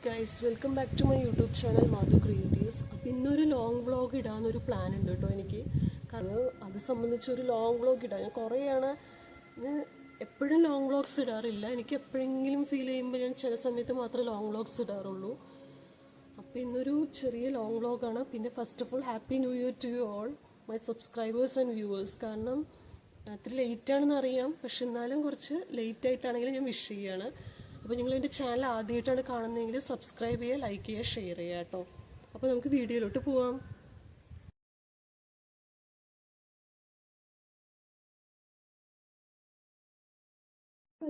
Guys, welcome back to my YouTube channel Madhu creatives. അപ്പോൾ ഇന്നൊരു long vlog ഇടാനൊരു plan ഉണ്ട് കേട്ടോ എനിക്ക്. കാരണം അത് സംബന്ധിച്ച് ഒരു ലോങ് വ്ളോഗ് ഇടാം. ഞാൻ കുറേയാണ് ഞാൻ എപ്പോഴും ലോങ് വ്ളോഗ്സ് ഇടാറില്ല. എനിക്ക് എപ്പോഴെങ്കിലും ഫീൽ ചെയ്യുമ്പോൾ ഞാൻ ചില സമയത്ത് മാത്രമേ ലോങ് വ്ളോഗ്സ് ഇടാറുള്ളൂ. അപ്പോൾ ഇന്നൊരു ചെറിയ ലോങ് വ്ളോഗാണ്. പിന്നെ first of all happy new year to you all my subscribers and viewers. കാരണം അത്ര ലേറ്റാണെന്ന് അറിയാം, പക്ഷെ എന്നാലും കുറച്ച് ലേറ്റ് ആയിട്ടാണെങ്കിലും ഞാൻ വിഷ് ചെയ്യാണ്. അപ്പോൾ നിങ്ങൾ എൻ്റെ ചാനൽ ആദ്യമായിട്ടാണ് കാണുന്നതെങ്കിൽ സബ്സ്ക്രൈബ് ചെയ്യുക, ലൈക്ക് ചെയ്യുക, ഷെയർ ചെയ്യുക കേട്ടോ. അപ്പോൾ നമുക്ക് വീഡിയോയിലോട്ട് പോവാം.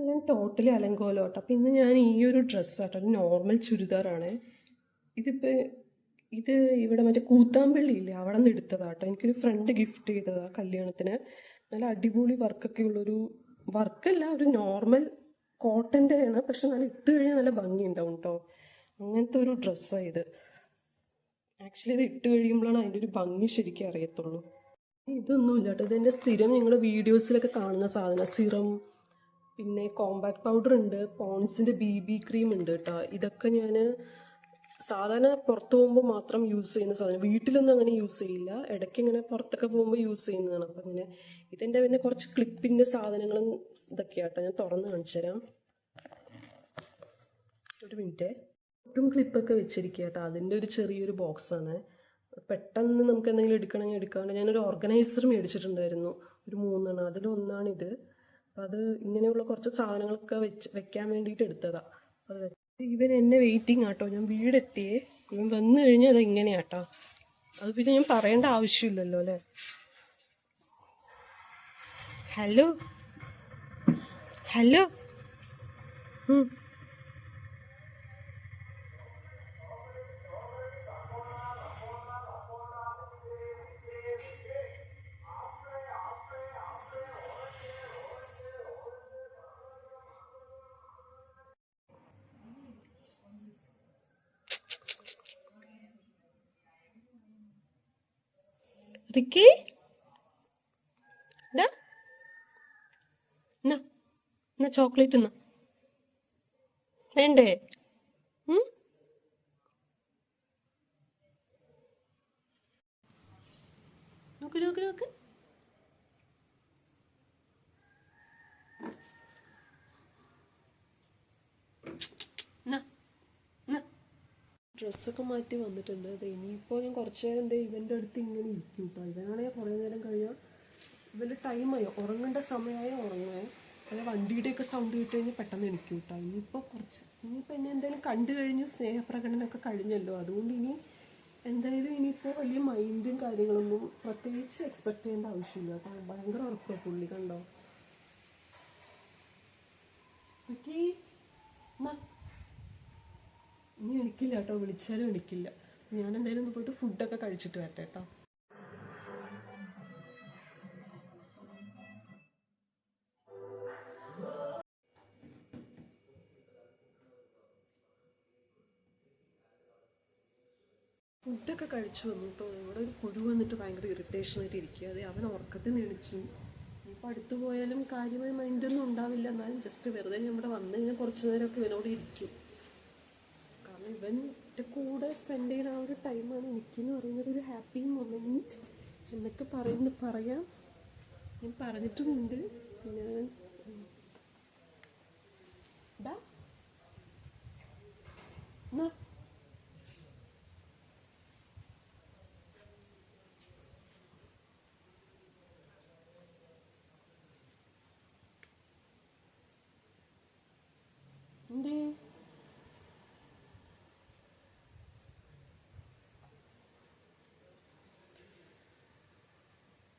ഞാൻ ടോട്ടലി അലങ്കോലം കേട്ടോ. അപ്പോൾ ഇന്ന് ഞാൻ ഈ ഒരു ഡ്രസ്സാട്ടോ, ഒരു നോർമൽ ചുരിദാറാണ്. ഇത് ഇവിടെ മറ്റേ കൂത്താമ്പള്ളിയില്ലേ, അവിടെ നിന്ന് എടുത്തതാട്ടോ. എനിക്കൊരു ഫ്രണ്ട് ഗിഫ്റ്റ് ചെയ്തതാണ് കല്യാണത്തിന്. നല്ല അടിപൊളി വർക്കൊക്കെ ഉള്ളൊരു വർക്കല്ല, ഒരു നോർമൽ കോട്ടൻ്റെ ആണ്, പക്ഷെ നല്ല ഇട്ട് കഴിഞ്ഞാൽ നല്ല ഭംഗിയുണ്ടാവും കേട്ടോ. അങ്ങനത്തെ ഒരു ഡ്രസ്സാണ് ഇത്. ആക്ച്വലി ഇത് ഇട്ട് കഴിയുമ്പോഴാണ് അതിൻ്റെ ഒരു ഭംഗി ശരിക്കും അറിയത്തുള്ളൂ. ഇതൊന്നുമില്ല കേട്ടോ, ഇതെൻ്റെ സ്ഥിരം നിങ്ങളുടെ വീഡിയോസിലൊക്കെ കാണുന്ന സാധനം. സിറം, പിന്നെ കോമ്പാക്ട് പൗഡർ ഉണ്ട്, പോൺസിൻ്റെ BB ക്രീം ഉണ്ട് കേട്ടോ. ഇതൊക്കെ ഞാൻ സാധാരണ പുറത്ത് പോകുമ്പോൾ മാത്രം യൂസ് ചെയ്യുന്ന സാധനം. വീട്ടിലൊന്നും അങ്ങനെ യൂസ് ചെയ്യില്ല, ഇടയ്ക്ക് ഇങ്ങനെ പുറത്തൊക്കെ പോകുമ്പോൾ യൂസ് ചെയ്യുന്നതാണ്. അപ്പം ഇങ്ങനെ ഇതെൻ്റെ പിന്നെ കുറച്ച് ക്ലിപ്പിൻ്റെ സാധനങ്ങളും ഇതൊക്കെയാട്ടോ. ഞാൻ തുറന്ന് കാണിച്ചു തരാം, ഒരു മിനിറ്റ്. ഒട്ടും ക്ലിപ്പൊക്കെ വെച്ചിരിക്കുക കേട്ടോ. അതിൻ്റെ ഒരു ചെറിയൊരു ബോക്സാണ്. പെട്ടെന്ന് നമുക്ക് എന്തെങ്കിലും എടുക്കണമെങ്കിൽ എടുക്കാണ്ട്. ഞാനൊരു ഓർഗനൈസർ മേടിച്ചിട്ടുണ്ടായിരുന്നു, ഒരു 3 എണ്ണം. അതിലൊന്നാണിത്. അപ്പം അത് ഇങ്ങനെയുള്ള കുറച്ച് സാധനങ്ങളൊക്കെ വെക്കാൻ വേണ്ടിയിട്ട് എടുത്തതാണ്. അത് ഇവൻ എന്നെ വെയിറ്റിംഗ് ആട്ടോ. ഞാൻ വീടെത്തിയേ, ഇവൻ വന്നു കഴിഞ്ഞാൽ അത് ഇങ്ങനെയാട്ടോ. അത് പിന്നെ ഞാൻ പറയേണ്ട ആവശ്യമില്ലല്ലോ അല്ലേ. Hello hello. റിക്കി, എന്നാ ചോക്ലേറ്റ് എന്നാ വേണ്ടേ? നോക്ക് നോക്ക് നോക്ക്. ഡ്രസ്സൊക്കെ മാറ്റി വന്നിട്ടുണ്ട്. അത് ഇനിയിപ്പോൾ ഞാൻ കുറച്ച് നേരം ഇവൻ്റെ അടുത്ത് ഇങ്ങനെ ഇരിക്കും കേട്ടോ. ഇവനാണെങ്കിൽ കുറേ നേരം കഴിഞ്ഞാൽ ഇവൻ്റെ ടൈമായി, ഉറങ്ങേണ്ട സമയമായ ഉറങ്ങുക. അല്ല വണ്ടിയുടെയൊക്കെ സൗണ്ട് കേട്ട് കഴിഞ്ഞാൽ പെട്ടെന്ന് എണിക്കും കേട്ടോ. ഇനിയിപ്പോൾ എന്നെ എന്തായാലും കണ്ടു കഴിഞ്ഞു, സ്നേഹപ്രകടനമൊക്കെ കഴിഞ്ഞല്ലോ. അതുകൊണ്ട് എന്തായാലും ഇനിയിപ്പോൾ വലിയ മൈൻഡും കാര്യങ്ങളൊന്നും പ്രത്യേകിച്ച് എക്സ്പെക്ട് ചെയ്യേണ്ട ആവശ്യമില്ല കേട്ടോ. ഭയങ്കര ഉറപ്പാണ് പുള്ളി, കണ്ടോ. ഇനി എണിക്കില്ല കേട്ടോ, വിളിച്ചാലും എണിക്കില്ല. ഞാൻ എന്തായാലും ഒന്ന് പോയിട്ട് ഫുഡൊക്കെ കഴിച്ചിട്ട് വരട്ടെ കേട്ടോ. ഫുഡൊക്കെ കഴിച്ചു വന്നു കേട്ടോ. ഇവിടെ ഒരു കുരു വന്നിട്ട് ഭയങ്കര ഇറിറ്റേഷനായിട്ട് ഇരിക്കുക. അതെ, അവൻ ഉറക്കത്തിന് എണിച്ചു. ഇപ്പോൾ അടുത്ത് പോയാലും കാര്യമായ മൈൻഡൊന്നും ഉണ്ടാവില്ല. എന്നാലും ജസ്റ്റ് വെറുതെ ഞാൻ ഇവിടെ വന്നു കഴിഞ്ഞാൽ കുറച്ച് നേരമൊക്കെ ഇവനോട് ഇരിക്കും. കാരണം ഇവൻ്റെ കൂടെ സ്പെൻഡ് ചെയ്യുന്ന ആ ഒരു ടൈമാണ് എനിക്കെന്ന് പറയുന്നത് ഒരു ഹാപ്പി മൊമെൻറ്റ് എന്നൊക്കെ പറയാം. ഞാൻ പറഞ്ഞിട്ടുമുണ്ട്. ഞാൻ